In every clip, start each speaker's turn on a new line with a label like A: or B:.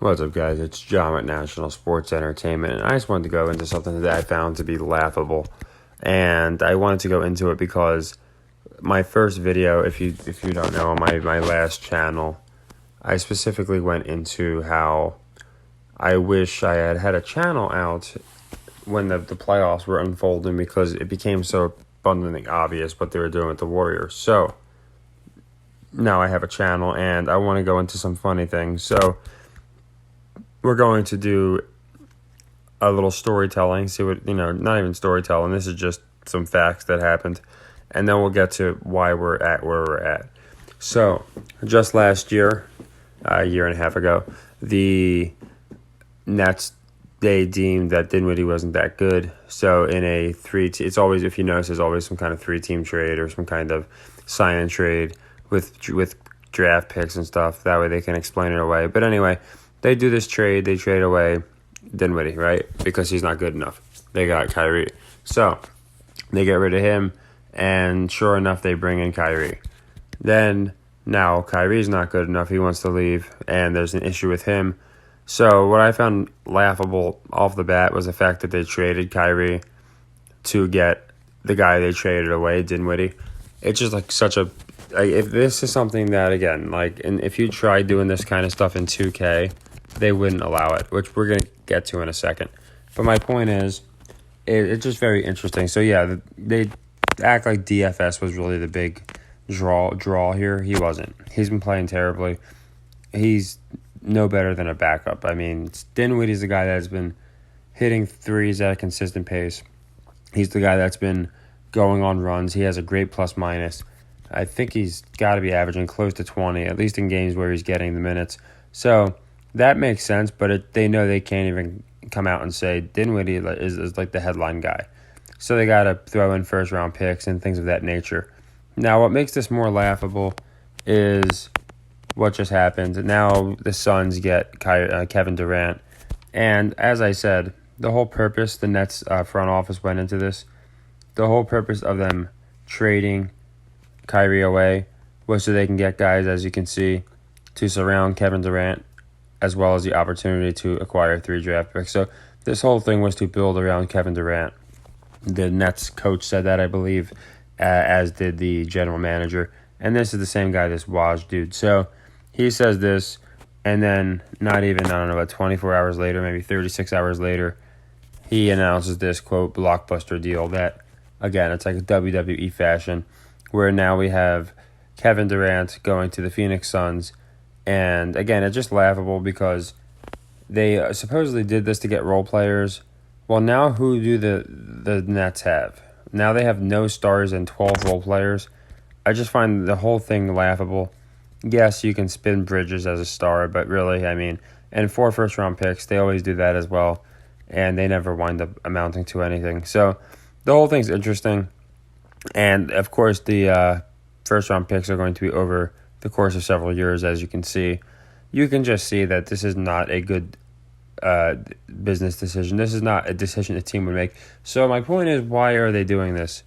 A: What's up, guys? It's John at National Sports Entertainment, and I just wanted to go into something that I found to be laughable. And I wanted to go into it because my first video, if you don't know, on my last channel, I specifically went into how I wish I had had a channel out when the playoffs were unfolding, because it became so abundantly obvious what they were doing with the Warriors. So now I have a channel, and I want to go into some funny things. So we're going to do a little storytelling, see what, not even storytelling, this is just some facts that happened, and then we'll get to why we're at where we're at. So, just last year, a year and a half ago, the Nets, they deemed that Dinwiddie wasn't that good, so in a it's always, if you notice, there's always some kind of three-team trade or some kind of sign-and trade with draft picks and stuff, that way they can explain it away. But anyway, they do this trade. They trade away Dinwiddie, right? Because he's not good enough. They got Kyrie. So they get rid of him, and sure enough, they bring in Kyrie. Then now Kyrie's not good enough. He wants to leave, and there's an issue with him. So what I found laughable off the bat was the fact that they traded Kyrie to get the guy they traded away, Dinwiddie. It's just like such a... if this is something that, again, and if you try doing this kind of stuff in 2K, they wouldn't allow it, which we're going to get to in a second. But my point is, it's just very interesting. So, yeah, they act like DFS was really the big draw here. He wasn't. He's been playing terribly. He's no better than a backup. I mean, Dinwiddie's the guy that's been hitting threes at a consistent pace. He's the guy that's been going on runs. He has a great plus-minus. I think he's got to be averaging close to 20, at least in games where he's getting the minutes. So that makes sense, but they know they can't even come out and say Dinwiddie is like the headline guy. So they got to throw in first-round picks and things of that nature. Now, what makes this more laughable is what just happened. Now the Suns get Kevin Durant. And as I said, the whole purpose, the Nets front office went into this, the whole purpose of them trading Kyrie away was so they can get guys, as you can see, to surround Kevin Durant, as well as the opportunity to acquire 3 draft picks. So this whole thing was to build around Kevin Durant. The Nets coach said that, I believe, as did the general manager. And this is the same guy, this Waj dude. So he says this, and then not even, 24 hours later, maybe 36 hours later, he announces this, quote, blockbuster deal that, again, it's like a WWE fashion, where now we have Kevin Durant going to the Phoenix Suns. And again, it's just laughable because they supposedly did this to get role players. Well, now who do the Nets have? Now they have no stars and 12 role players. I just find the whole thing laughable. Yes, you can spin bridges as a star, but really, I mean, and 4 first-round picks, they always do that as well, and they never wind up amounting to anything. So the whole thing's interesting. And, of course, the first-round picks are going to be over the course of several years, as you can see. You can just see that this is not a good business decision. This is not a decision a team would make. So my point is, why are they doing this?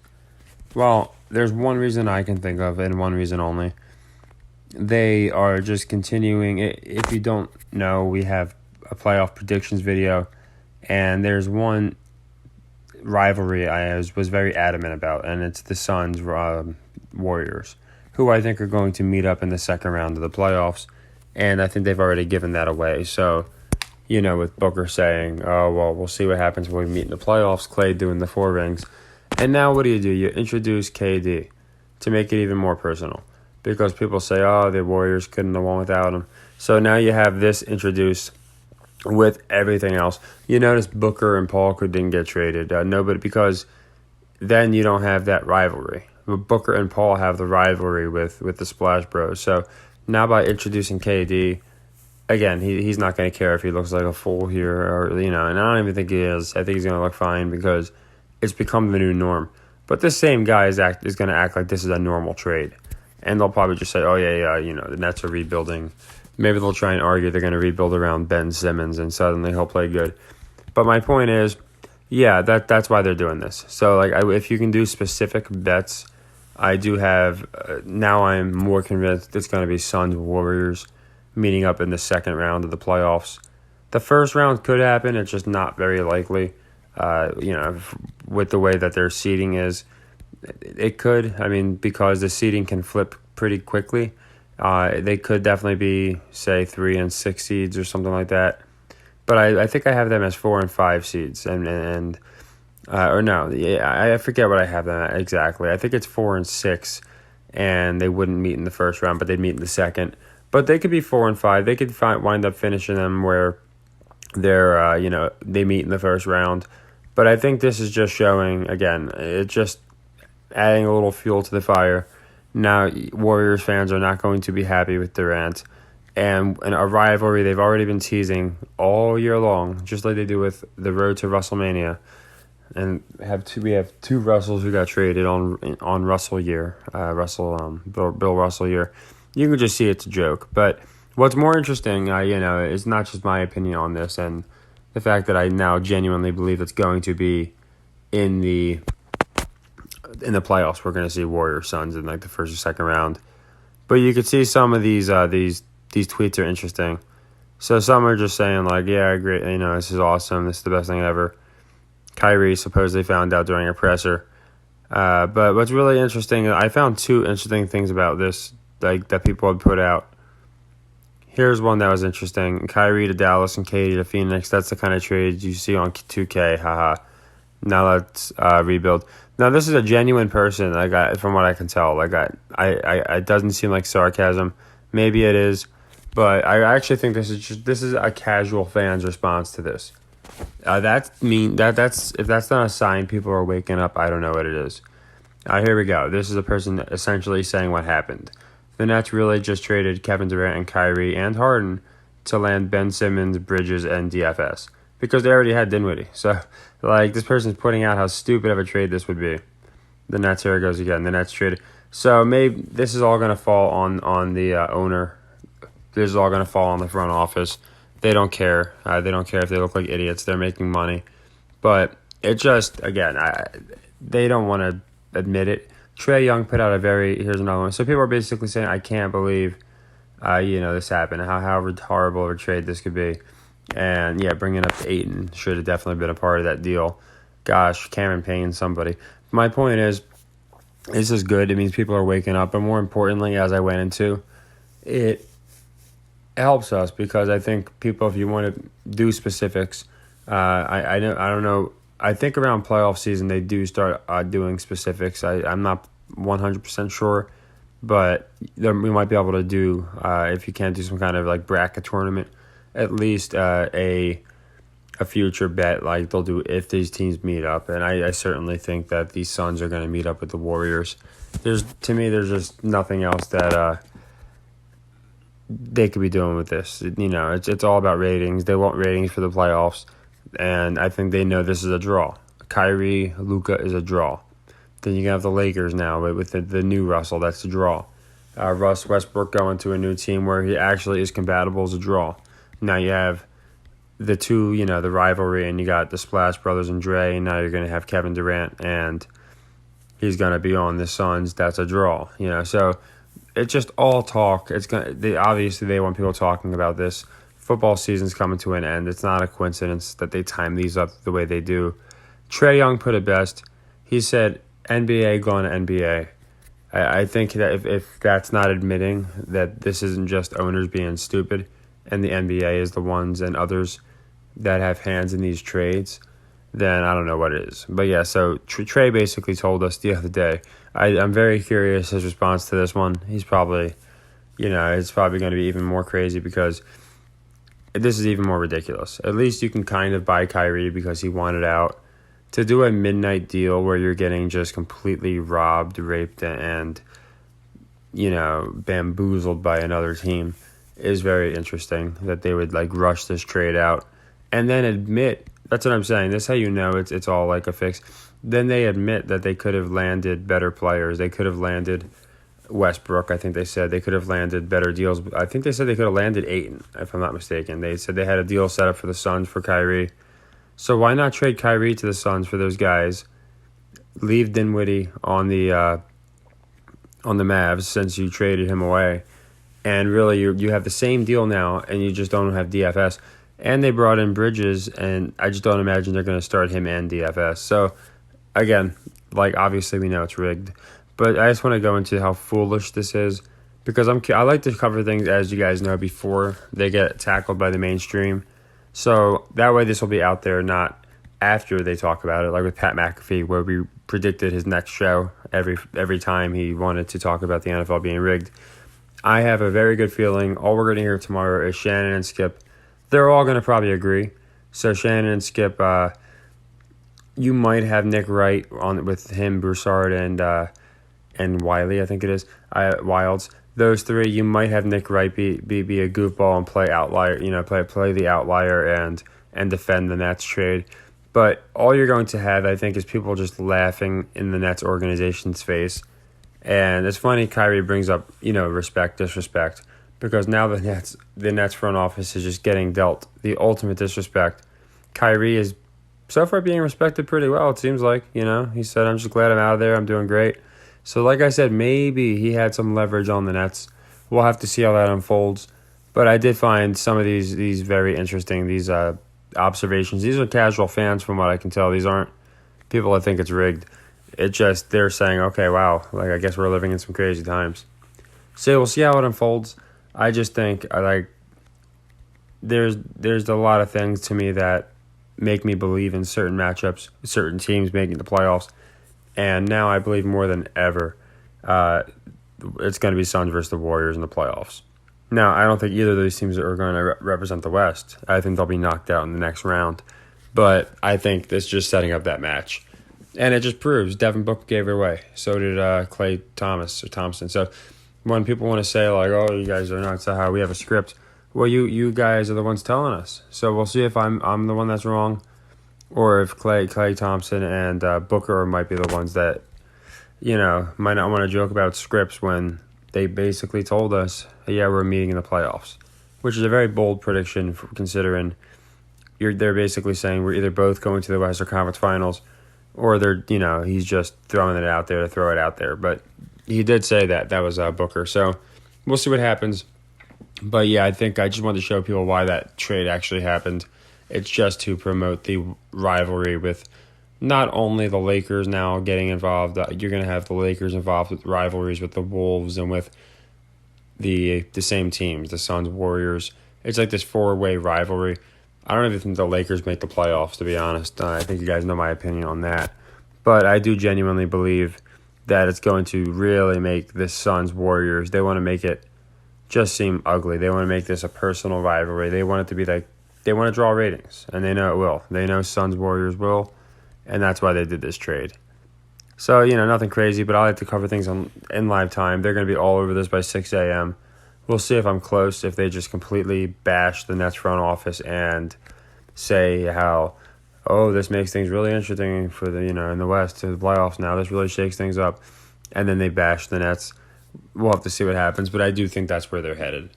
A: Well, there's one reason I can think of, and one reason only. They are just continuing. If you don't know, we have a playoff predictions video, and there's one rivalry I was very adamant about, and it's the Suns Warriors, who I think are going to meet up in the second round of the playoffs, and I think they've already given that away. So, with Booker saying, oh, well, we'll see what happens when we meet in the playoffs, Clay doing the 4 rings, and now what do? You introduce KD to make it even more personal, because people say, oh, the Warriors couldn't have won without him. So now you have this introduced with everything else. You notice Booker and Paul didn't get traded. Nobody, because then you don't have that rivalry. Booker and Paul have the rivalry with the Splash Bros. So now by introducing KD, again, he's not going to care if he looks like a fool here, or and I don't even think he is. I think he's going to look fine because it's become the new norm. But this same guy is going to act like this is a normal trade, and they'll probably just say, oh yeah, the Nets are rebuilding. Maybe they'll try and argue they're going to rebuild around Ben Simmons, and suddenly he'll play good. But my point is, yeah, that's why they're doing this. So if you can do specific bets, I do have now I'm more convinced it's going to be Suns Warriors meeting up in the second round of the playoffs. The first round could happen. It's just not very likely. With the way that their seeding is, it could. I mean, because the seeding can flip pretty quickly. They could definitely be, say, 3 and 6 seeds or something like that. But I think I have them as 4 and 5 seeds, or no, yeah, I forget what I have them at exactly. I think it's 4 and 6, and they wouldn't meet in the first round, but they'd meet in the second. But they could be 4 and 5. They could wind up finishing them where they're they meet in the first round. But I think this is just showing, again, it's just adding a little fuel to the fire. Now, Warriors fans are not going to be happy with Durant. And a rivalry they've already been teasing all year long, just like they do with the road to WrestleMania. And we have two Russells who got traded on Russell year, Bill Russell year. You can just see it's a joke. But what's more interesting, is not just my opinion on this, and the fact that I now genuinely believe it's going to be in the playoffs. We're going to see Warriors Suns in like the first or second round. But you could see some of these tweets are interesting. So some are just saying like, yeah, I agree. This is awesome. This is the best thing ever. Kyrie supposedly found out during a presser. But what's really interesting, I found two interesting things about this, like that people had put out. Here's one that was interesting. Kyrie to Dallas and Katie to Phoenix. That's the kind of trades you see on 2K. Haha. Now let's rebuild. Now this is a genuine person. From what I can tell, it doesn't seem like sarcasm. Maybe it is, but I actually think this is a casual fan's response to this. That's if that's not a sign people are waking up, I don't know what it is. Here we go. This is a person essentially saying what happened. The Nets really just traded Kevin Durant and Kyrie and Harden to land Ben Simmons, Bridges, and DFS because they already had Dinwiddie. So, this person's putting out how stupid of a trade this would be. The Nets, here it goes again. The Nets traded. So maybe this is all going to fall on the owner. This is all going to fall on the front office. They don't care. They don't care if they look like idiots. They're making money. But it just, again, they don't want to admit it. Trae Young put out here's another one. So people are basically saying, I can't believe, this happened. How horrible of a trade this could be. And, yeah, bringing up Ayton should have definitely been a part of that deal. Gosh, Cameron Payne, somebody. My point is, this is good. It means people are waking up. But more importantly, as I went into, it helps us because I think people, if you want to do specifics, I don't know. I think around playoff season they do start doing specifics. I'm not 100% sure, but we might be able to do if you can't do some kind of like bracket tournament, at least a future bet like they'll do if these teams meet up. And I certainly think that these Suns are going to meet up with the Warriors. There's just nothing else that they could be doing with this. It's all about ratings. They want ratings for the playoffs. And I think they know this is a draw. Kyrie, Luka is a draw. Then you have the Lakers now with the new Russell. That's a draw. Russ Westbrook going to a new team where he actually is compatible is a draw. Now you have the two, the rivalry, and you got the Splash Brothers and Dre. And now you're going to have Kevin Durant, and he's going to be on the Suns. That's a draw. So it's just all talk. Obviously they want people talking about this. Football season's coming to an end. It's not a coincidence that they time these up the way they do. Trae Young put it best. He said, NBA going to NBA. I think that if that's not admitting that this isn't just owners being stupid and the NBA is the ones and others that have hands in these trades, then I don't know what it is. But yeah, so Trae basically told us the other day. I'm very curious his response to this one. He's probably, it's probably going to be even more crazy because this is even more ridiculous. At least you can kind of buy Kyrie because he wanted out. To do a midnight deal where you're getting just completely robbed, raped, and, bamboozled by another team is very interesting that they would, rush this trade out and then admit, that's what I'm saying, this is how you know it's all like a fix. Then they admit that they could have landed better players. They could have landed Westbrook, I think they said. They could have landed better deals. I think they said they could have landed Ayton, if I'm not mistaken. They said they had a deal set up for the Suns for Kyrie. So why not trade Kyrie to the Suns for those guys? Leave Dinwiddie on the Mavs since you traded him away, And really, you have the same deal now, and you just don't have DFS. And they brought in Bridges, and I just don't imagine they're going to start him and DFS. So, again, like, obviously we know it's rigged. But I just want to go into how foolish this is, because I like to cover things, as you guys know, before they get tackled by the mainstream. So that way this will be out there, not after they talk about it, like with Pat McAfee, where we predicted his next show every time he wanted to talk about the NFL being rigged. I have a very good feeling all we're going to hear tomorrow is Shannon and Skip. They're all going to probably agree. So Shannon and Skip, you might have Nick Wright on with him, Broussard, and Wiley, I think it is, Wilds. Those three, you might have Nick Wright be a goofball and play outlier, play the outlier and defend the Nets trade. But all you're going to have, I think, is people just laughing in the Nets organization's face. And it's funny Kyrie brings up, respect, disrespect, because now the Nets front office is just getting dealt the ultimate disrespect. Kyrie is so far being respected pretty well, it seems like. He said, I'm just glad I'm out of there. I'm doing great. So like I said, maybe he had some leverage on the Nets. We'll have to see how that unfolds. But I did find some of these very interesting, these observations. These are casual fans from what I can tell. These aren't people that think it's rigged. They're saying, okay, wow, like I guess we're living in some crazy times. So we'll see how it unfolds. I just think there's a lot of things to me that make me believe in certain matchups, certain teams making the playoffs. And now I believe more than ever it's going to be Suns versus the Warriors in the playoffs. Now, I don't think either of these teams are going to represent the West. I think they'll be knocked out in the next round. But I think it's just setting up that match. And it just proves Devin Booker gave it away. So did Klay Thompson. So when people want to say, like, oh, you guys are nuts, how we have a script, well, you guys are the ones telling us. So we'll see if I'm the one that's wrong, or if Klay Thompson and Booker might be the ones that, might not want to joke about scripts when they basically told us, yeah, we're meeting in the playoffs, which is a very bold prediction considering they're basically saying we're either both going to the Western Conference Finals, or he's just throwing it out there to throw it out there. But he did say that was Booker. So we'll see what happens. But yeah, I think I just wanted to show people why that trade actually happened. It's just to promote the rivalry with not only the Lakers now getting involved. You're going to have the Lakers involved with rivalries with the Wolves and with the same teams, the Suns, Warriors. It's like this four-way rivalry. I don't even think the Lakers make the playoffs, to be honest. I think you guys know my opinion on that. But I do genuinely believe that it's going to really make the Suns, Warriors, they want to make it just seem ugly. They want to make this a personal rivalry. They want it to be like, they want to draw ratings, and they know it will. They know Suns, Warriors will, and that's why they did this trade. So, nothing crazy, but I like to cover things in live time. They're going to be all over this by 6 a.m. We'll see if I'm close, if they just completely bash the Nets front office and say how, oh, this makes things really interesting for the, in the West to the playoffs now. This really shakes things up. And then they bash the Nets. We'll have to see what happens, but I do think that's where they're headed.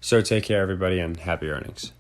A: So take care, everybody, and happy earnings.